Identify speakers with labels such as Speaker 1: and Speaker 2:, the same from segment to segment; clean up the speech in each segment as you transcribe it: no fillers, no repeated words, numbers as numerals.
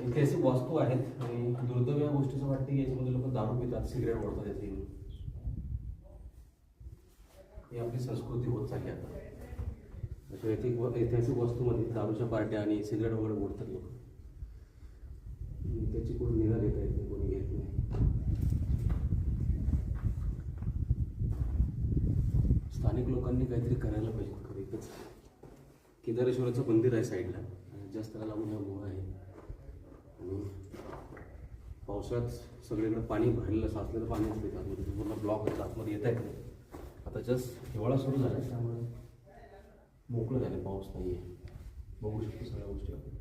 Speaker 1: ऐतिहासिक वास्तू आहेत आणि दुर्दैव या गोष्टीचं वाटतं की याच्यामध्ये लोक दारू पितात, सिगरेट ओढतात. याची ही आपली संस्कृती होत चालली आता. अशा ऐतिहासिक वस्तूमध्ये दारूच्या पार्ट्या आणि सिगरेट वगैरे ओढतात लोक. त्याची कोणी निगा देता येत नाही, कोणी घेत नाही. स्थानिक लोकांनी काहीतरी करायला पाहिजे. खरं एकच केदारेश्वराचं मंदिर आहे साईडला, जास्त त्याला लागून हा गुहा आहे आणि पावसाळ्यात सगळीकडे पाणी भरलेलं, साचलेलं पाणी असते. आतमध्ये पूर्ण ब्लॉक होतं, आतमध्ये येता येत नाही. आता जस्ट हिवाळा सुरू झाला त्यामुळे मोकळं झालं, पाऊस नाही आहे. बघू शकतो सगळ्या गोष्टी आपण.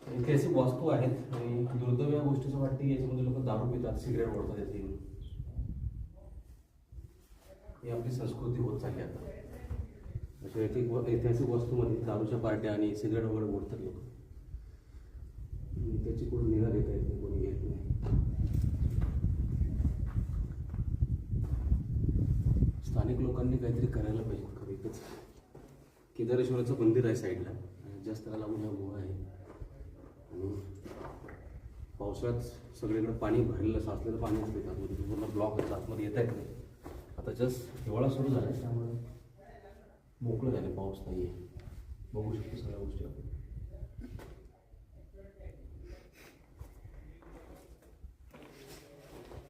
Speaker 1: ऐतिहासिक वास्तू आहेत आणि दुर्दैव या गोष्टीचं वाटतं की याच्यामध्ये लोक दारू पितात, सिगरेट ओढतात. याची ही आपली संस्कृती होत चालली आता. अशा ऐतिहासिक वस्तूमध्ये दारूच्या पार्ट्या आणि सिगरेट वगैरे ओढतात लोक. त्याची कोणी निगा देता येत नाही, कोणी घेत नाही. स्थानिक लोकांनी काहीतरी करायला पाहिजे. खरं एकच केदारेश्वराचं मंदिर आहे साईडला, जास्त त्याला लागून हा गुहा आहे आणि पावसाळ्यात सगळीकडे पाणी भरलेलं, साचलेलं पाणी असते. आतमध्ये पूर्ण ब्लॉक होतं, आतमध्ये येता येत नाही. आता जस्ट हिवाळा सुरू झाला त्यामुळे मोकळं झालं, पाऊस नाही आहे. बघू शकतो सगळ्या गोष्टी आपण.